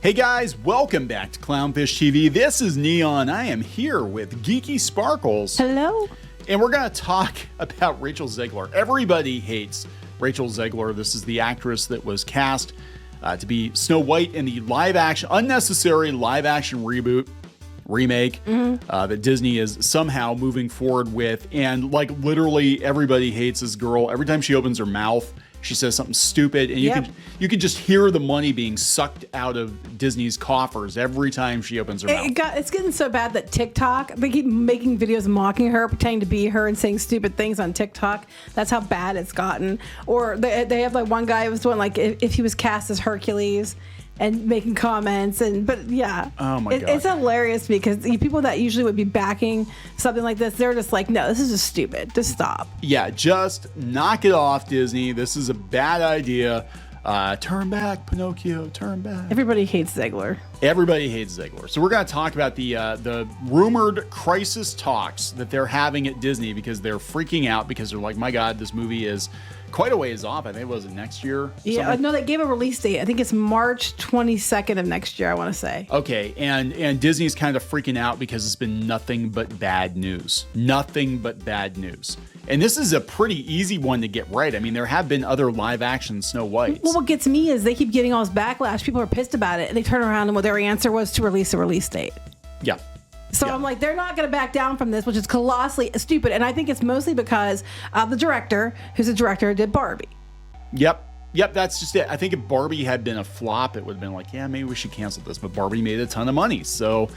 Hey guys, welcome back to Clownfish TV. This is Neon. I am here with Geeky Sparkles. Hello. And we're going to talk about Rachel Zegler. Everybody hates Rachel Zegler. This is the actress that was cast to be Snow White in the unnecessary live action remake that Disney is somehow moving forward with. And like literally everybody hates this girl. Every time she opens her mouth, she says something stupid, and you can just hear the money being sucked out of Disney's coffers every time she opens her mouth. It's getting so bad that TikTok, they keep making videos mocking her, pretending to be her and saying stupid things on TikTok. That's how bad it's gotten. Or they have like one guy who was doing like if he was cast as Hercules and making comments, but yeah. Oh my God. It's hilarious because the people that usually would be backing something like this, they're just like, no, this is just stupid. Just stop. Yeah, just knock it off, Disney. This is a bad idea. Turn back, Pinocchio, turn back. Everybody hates Zegler. Everybody hates Zegler. So we're going to talk about the rumored crisis talks that they're having at Disney because they're freaking out because they're like, my God, this movie is quite a ways off. I think it was next year. Yeah, no, they gave a release date. I think it's March 22nd of next year, I want to say. Okay, and Disney's kind of freaking out because it's been nothing but bad news. Nothing but bad news. And this is a pretty easy one to get right. I mean, there have been other live action Snow Whites. Well, what gets me is they keep getting all this backlash. People are pissed about it, and they turn around and what their answer was to release a release date. Yeah. So I'm like, they're not going to back down from this, which is colossally stupid. And I think it's mostly because the director, who's a director, did Barbie. Yep, that's just it. I think if Barbie had been a flop, it would have been like, yeah, maybe we should cancel this. But Barbie made a ton of money. So,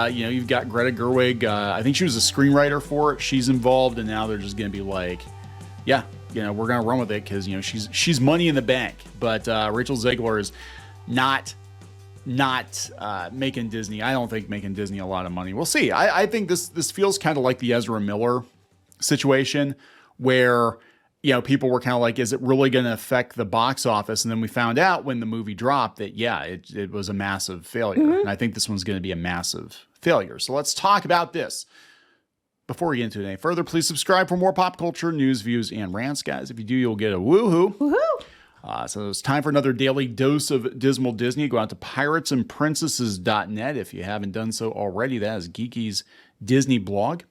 you've got Greta Gerwig. I think she was a screenwriter for it. She's involved. And now they're just going to be like, yeah, we're going to run with it because, she's money in the bank. But Rachel Zegler is not making Disney. I don't think making Disney a lot of money. We'll see. I think this feels kind of like the Ezra Miller situation where, people were kind of like, is it really going to affect the box office? And then we found out when the movie dropped that, yeah, it was a massive failure. And I think this one's going to be a massive failure. So let's talk about this. Before we get into it any further, please subscribe for more pop culture news, views, and rants, guys. If you do, you'll get a woohoo. Woohoo! So it's time for another daily dose of Dismal Disney. Go out to piratesandprincesses.net if you haven't done so already. That is Geeky's Disney blog.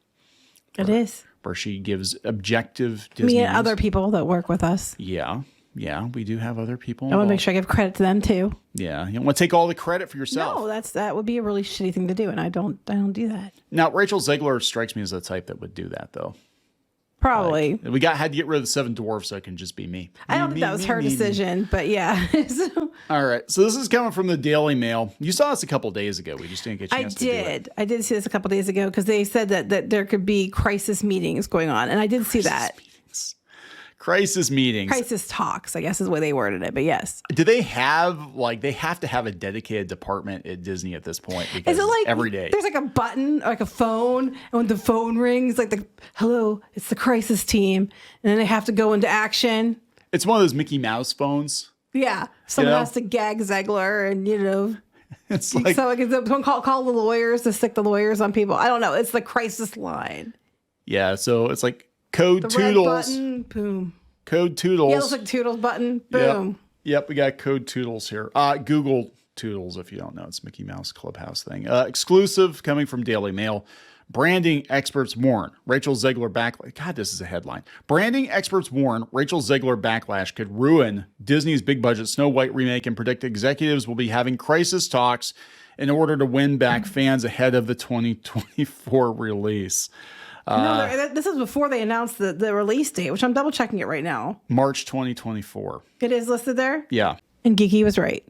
It is. Where she gives objective Disney Me and news. other people that work with us. Yeah, we do have other people. I want to make sure I give credit to them too. Yeah, you don't want to take all the credit for yourself. No, that would be a really shitty thing to do, and I don't do that. Now, Rachel Zegler strikes me as the type that would do that, though. Probably. Like, we had to get rid of the Seven Dwarfs so it can just be me. I don't think that was her decision, but yeah. All right. So this is coming from the Daily Mail. You saw this a couple days ago. We just didn't get a chance to do it. I did see this a couple days ago because they said that there could be crisis meetings going on, and I did see that. Crisis meetings. Crisis talks, I guess is the way they worded it, but yes. Do they have, they have to have a dedicated department at Disney at this point? Because is it like every day. There's like a button, like a phone, and when the phone rings, like hello, it's the crisis team, and then they have to go into action. It's one of those Mickey Mouse phones. Yeah. Someone has to gag Zegler and, it's like, someone call the lawyers to stick the lawyers on people. I don't know. It's the crisis line. Yeah. So it's like code the Toodles. Red button, boom. Code Toodles. Yeah, it looks like Toodles button, boom. Yep, we got code Toodles here. Google Toodles if you don't know. It's Mickey Mouse Clubhouse thing. Exclusive coming from Daily Mail. Branding experts warn Rachel Zegler backlash. God, this is a headline. Branding experts warn Rachel Zegler backlash could ruin Disney's big budget Snow White remake and predict executives will be having crisis talks in order to win back fans ahead of the 2024 release. No, this is before they announced the release date, which I'm double checking it right now. March 2024. It is listed there? Yeah. And Geeky was right.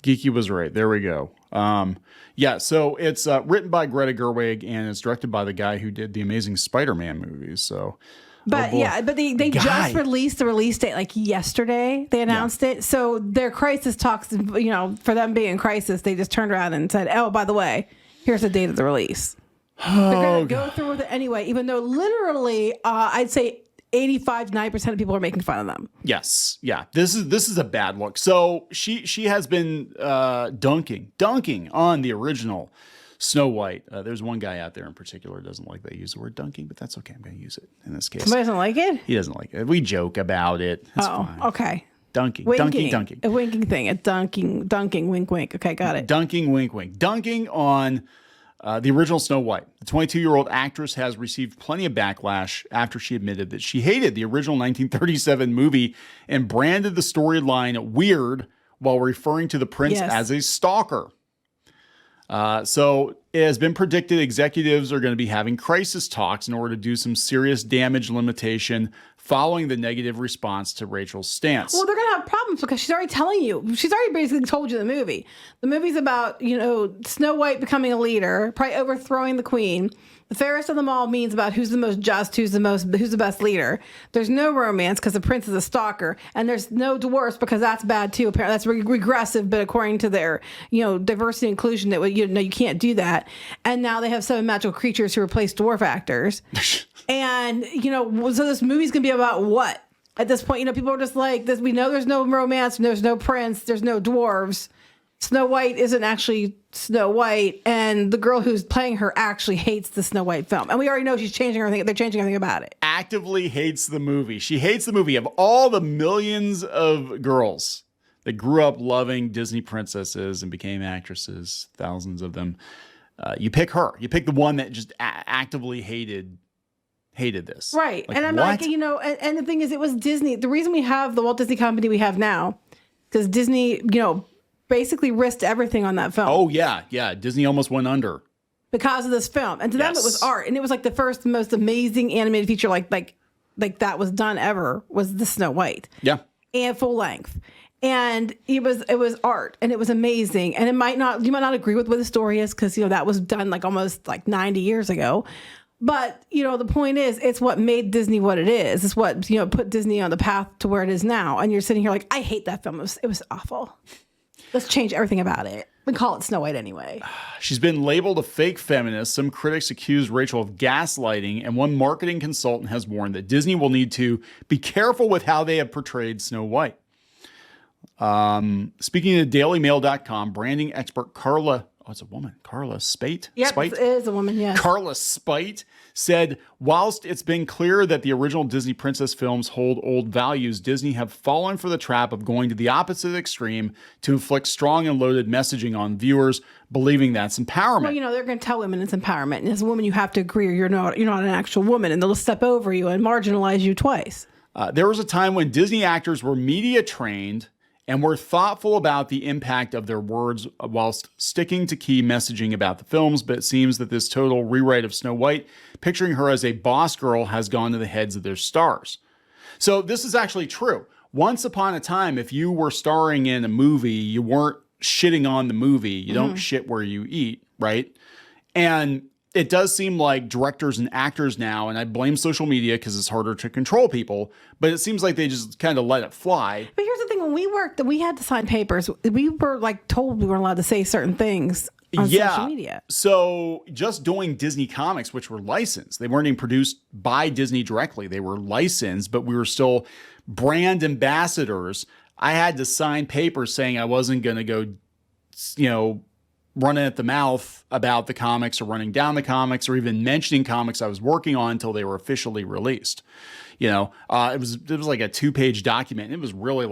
Geeky was right. There we go. So it's written by Greta Gerwig and it's directed by the guy who did the Amazing Spider-Man movies. So, but they just released the release date like yesterday. They announced it. So their crisis talks, for them being in crisis, they just turned around and said, "Oh, by the way, here's the date of the release." They're going to go through with it anyway, even though literally, I'd say 85 to 90% of people are making fun of them. Yes. Yeah. This is a bad look. So she has been dunking on the original Snow White. There's one guy out there in particular who doesn't like that I use the word dunking, but that's okay. I'm going to use it in this case. Somebody doesn't like it? He doesn't like it. We joke about it. It's fine. Okay. Dunking. A winking thing. A dunking, wink, wink. Okay, got it. Dunking, wink, wink. Dunking on the original Snow White. The 22-year-old actress has received plenty of backlash after she admitted that she hated the original 1937 movie and branded the storyline weird while referring to the prince as a stalker. So it has been predicted executives are going to be having crisis talks in order to do some serious damage limitation following the negative response to Rachel's stance. Well, they're going to have problems because she's already telling you. She's already basically told you the movie. The movie's about, Snow White becoming a leader, probably overthrowing the queen. The fairest of them all means about who's the most just, who's the best leader. There's no romance because the prince is a stalker, and there's no dwarfs because that's bad too. Apparently, that's regressive, but according to their diversity and inclusion, that you can't do that. And now they have 7 magical creatures who replace dwarf actors. And so this movie's gonna be about what? At this point, people are just like this. We know there's no romance, there's no prince, there's no dwarves. Snow White isn't actually Snow White, and the girl who's playing her actually hates the Snow White film. And we already know she's changing everything. They're changing everything about it. Actively hates the movie. She hates the movie. Of all the millions of girls that grew up loving Disney princesses and became actresses, thousands of them, you pick her. You pick the one that just actively hated this. Right. And I'm what? And the thing is, it was Disney. The reason we have the Walt Disney Company we have now, because Disney, basically risked everything on that film. Oh, yeah. Yeah. Disney almost went under. Because of this film. And to them, it was art. And it was like the first most amazing animated feature like that was done ever was the Snow White. Yeah. And full length. And it was art, and it was amazing. And you might not agree with what the story is because, that was done almost 90 years ago. But, the point is, it's what made Disney what it is. It's what, put Disney on the path to where it is now. And you're sitting here I hate that film. It was awful. Let's change everything about it. We call it Snow White anyway. She's been labeled a fake feminist. Some critics accuse Rachel of gaslighting, and one marketing consultant has warned that Disney will need to be careful with how they have portrayed Snow White. Speaking to DailyMail.com, branding expert Carla Spite? Yep, Spite? It is a woman, yes. Carla Spite said, whilst it's been clear that the original Disney princess films hold old values, Disney have fallen for the trap of going to the opposite extreme to inflict strong and loaded messaging on viewers, believing that's empowerment. Well, they're going to tell women it's empowerment. And as a woman, you have to agree or you're not an actual woman, and they'll step over you and marginalize you twice. There was a time when Disney actors were media trained and were thoughtful about the impact of their words whilst sticking to key messaging about the films, but it seems that this total rewrite of Snow White, picturing her as a boss girl, has gone to the heads of their stars. So this is actually true. Once upon a time, if you were starring in a movie, you weren't shitting on the movie. You don't shit where you eat, right? And it does seem like directors and actors now, and I blame social media because it's harder to control people, but it seems like they just kind of let it fly. But here's the thing, when we worked, we had to sign papers. We were told we weren't allowed to say certain things on social media. So just doing Disney comics, which were licensed, they weren't even produced by Disney directly. They were licensed, but we were still brand ambassadors. I had to sign papers saying I wasn't going to go, running at the mouth about the comics or running down the comics or even mentioning comics I was working on until they were officially released. It was like a 2-page document. It was really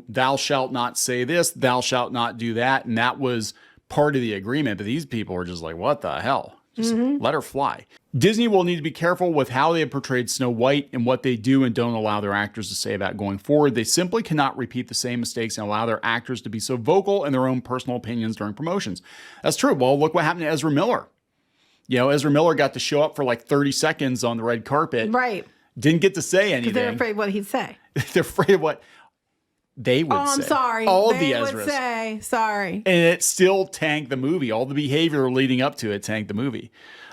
thou shalt not say this, thou shalt not do that. And that was part of the agreement. But these people were just like, what the hell? Just let her fly. Disney will need to be careful with how they have portrayed Snow White and what they do and don't allow their actors to say about going forward. They simply cannot repeat the same mistakes and allow their actors to be so vocal in their own personal opinions during promotions. That's true. Well, look what happened to Ezra Miller. Ezra Miller got to show up for 30 seconds on the red carpet. Right. Didn't get to say anything. They're afraid of what he'd say. They're afraid of what they would say. Oh, I'm sorry. All they the Ezras would say, sorry. And it still tanked the movie. All the behavior leading up to it tanked the movie.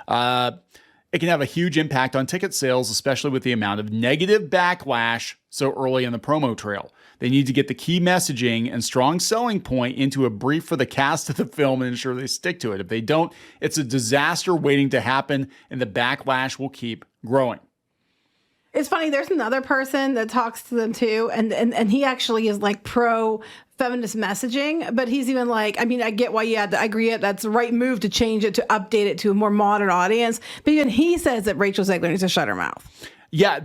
It can have a huge impact on ticket sales, especially with the amount of negative backlash so early in the promo trail. They need to get the key messaging and strong selling point into a brief for the cast of the film and ensure they stick to it. If they don't, it's a disaster waiting to happen, and the backlash will keep growing. It's funny. There's another person that talks to them too, and he actually is pro feminist messaging, but he's even I get why you had to, I agree that's the right move to change it, to update it to a more modern audience. But even he says that Rachel Zegler needs to shut her mouth. Yeah,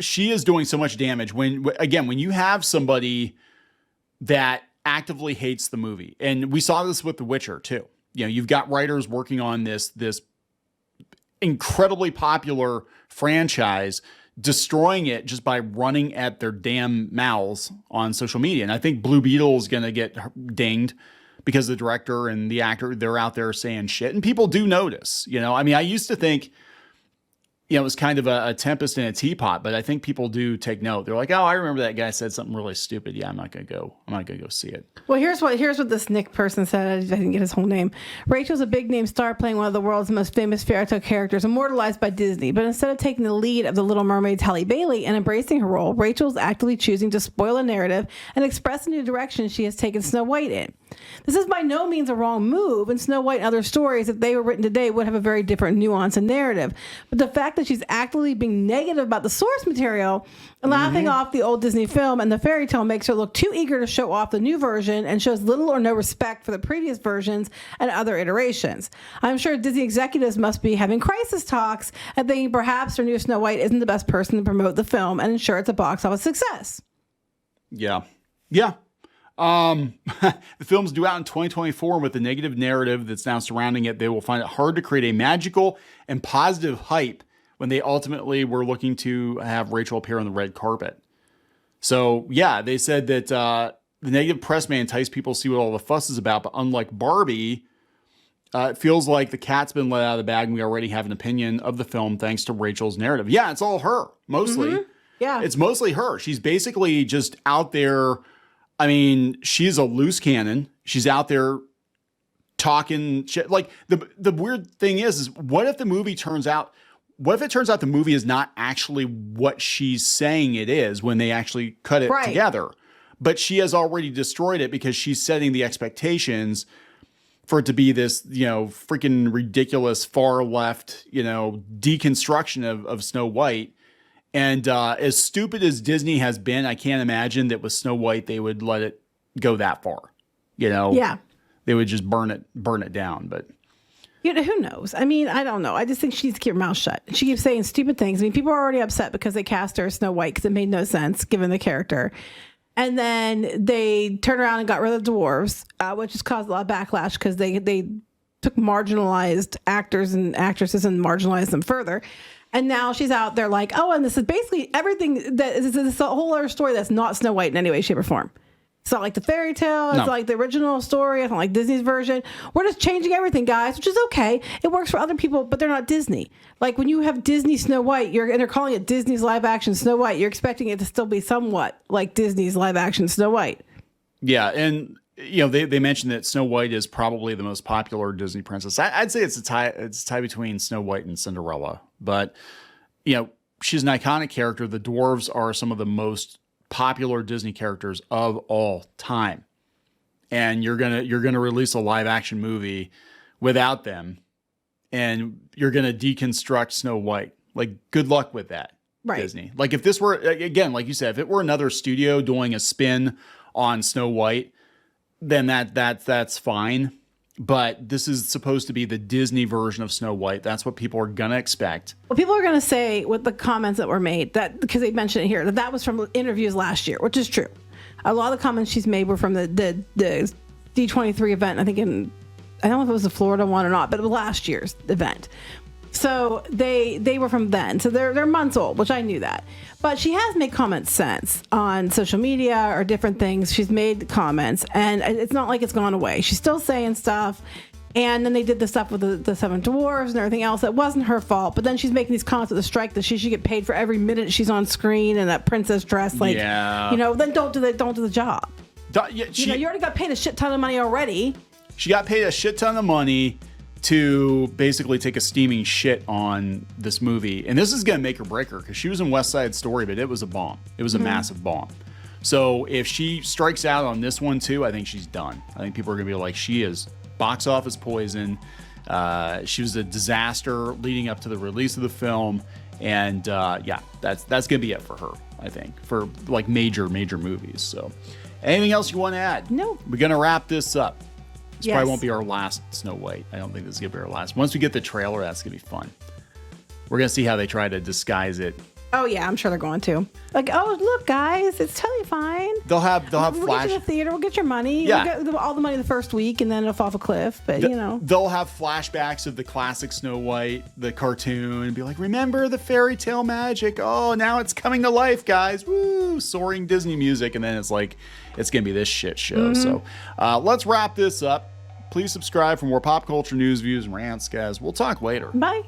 she is doing so much damage when you have somebody that actively hates the movie. And we saw this with The Witcher too. You know, you've got writers working on this incredibly popular franchise, destroying it just by running at their damn mouths on social media. And I think Blue Beetle is going to get dinged because the director and the actor, they're out there saying shit, and people do notice. You know, I mean, I used to think, you know, it was kind of a tempest in a teapot, but I think people do take note. They're like, oh, I remember that guy said something really stupid. Yeah, I'm not gonna go see it. Well, here's what this Nick person said. I didn't get his whole name. Rachel's a big name star playing one of the world's most famous fairytale characters, immortalized by Disney. But instead of taking the lead of the Little Mermaid's Halle Bailey and embracing her role, Rachel's actively choosing to spoil a narrative and express a new direction she has taken Snow White in. This is by no means a wrong move, and Snow White and other stories, if they were written today, would have a very different nuance and narrative. But the fact that she's actively being negative about the source material and laughing off the old Disney film and the fairy tale makes her look too eager to show off the new version and shows little or no respect for the previous versions and other iterations. I'm sure Disney executives must be having crisis talks and thinking perhaps their new Snow White isn't the best person to promote the film and ensure it's a box office success. Yeah. The film's due out in 2024, and with the negative narrative that's now surrounding it, they will find it hard to create a magical and positive hype when they ultimately were looking to have Rachel appear on the red carpet. So, yeah, they said that the negative press may entice people to see what all the fuss is about, but unlike Barbie, it feels like the cat's been let out of the bag and we already have an opinion of the film thanks to Rachel's narrative. Yeah, it's all her, mostly. Mm-hmm. Yeah. It's mostly her. She's basically just out there. I mean, she's a loose cannon. She's out there talking shit. Like, the weird thing is what if it turns out the movie is not actually what she's saying it is when they actually cut it together? But she has already destroyed it because she's setting the expectations for it to be this, you know, freaking ridiculous far left, you know, deconstruction of Snow White. And as stupid as Disney has been, I can't imagine that with Snow White they would let it go that far. You know, yeah, they would just burn it down. But you know, who knows? I mean, I don't know. I just think she needs to keep her mouth shut. She keeps saying stupid things. I mean, people are already upset because they cast her as Snow White because it made no sense given the character. And then they turned around and got rid of the dwarves, which has caused a lot of backlash because they took marginalized actors and actresses and marginalized them further. And now she's out there like, oh, and this is basically everything that is this a whole other story that's not Snow White in any way, shape, or form. It's not like the fairy tale. It's not like the original story. It's not like Disney's version. We're just changing everything, guys, which is okay. It works for other people, but they're not Disney. Like when you have Disney Snow White, and they're calling it Disney's live action Snow White, you're expecting it to still be somewhat like Disney's live action Snow White. Yeah, and you know they mentioned that Snow White is probably the most popular Disney princess. I'd say it's a tie between Snow White and Cinderella, but you know she's an iconic character. The dwarves are some of the most popular Disney characters of all time, and you're gonna release a live action movie without them, and you're gonna deconstruct Snow White. Like, good luck with that, right. Disney. Like, if this were, again, like you said, if it were another studio doing a spin on Snow White, then that's fine. But this is supposed to be the Disney version of Snow White. That's what people are gonna expect. Well, people are gonna say with the comments that were made that because they mentioned it here that was from interviews last year, which is true. A lot of the comments she's made were from the D23 event. I don't know if it was the Florida one or not, but it was last year's event. So they were from then. So they're months old, which I knew that. But she has made comments since on social media or different things. She's made comments, and it's not like it's gone away. She's still saying stuff. And then they did the stuff with the Seven Dwarfs and everything else. That wasn't her fault. But then she's making these comments at the strike that she should get paid for every minute she's on screen and that princess dress. Like, you know, then don't do the job. You already got paid a shit ton of money already. She got paid a shit ton of money to basically take a steaming shit on this movie. And this is going to make or break her because she was in West Side Story, but it was a bomb. It was a massive bomb. So if she strikes out on this one too, I think she's done. I think people are going to be like, she is box office poison. She was a disaster leading up to the release of the film. And yeah, that's going to be it for her, I think, for like major movies. So anything else you want to add? No. We're going to wrap this up. This probably won't be our last Snow White. I don't think this is going to be our last. Once we get the trailer, that's going to be fun. We're going to see how they try to disguise it Oh yeah, I'm sure they're going to. Like, oh look, guys, it's totally fine. They'll have We'll flash. get to the theater. We'll get your money. Yeah. We'll get all the money the first week, and then it'll fall off a cliff. But They'll have flashbacks of the classic Snow White, the cartoon, and be like, remember the fairy tale magic? Oh, now it's coming to life, guys. Woo! Soaring Disney music. And then it's like, it's going to be this shit show. So let's wrap this up. Please subscribe for more pop culture news, views, and rants, guys. We'll talk later. Bye.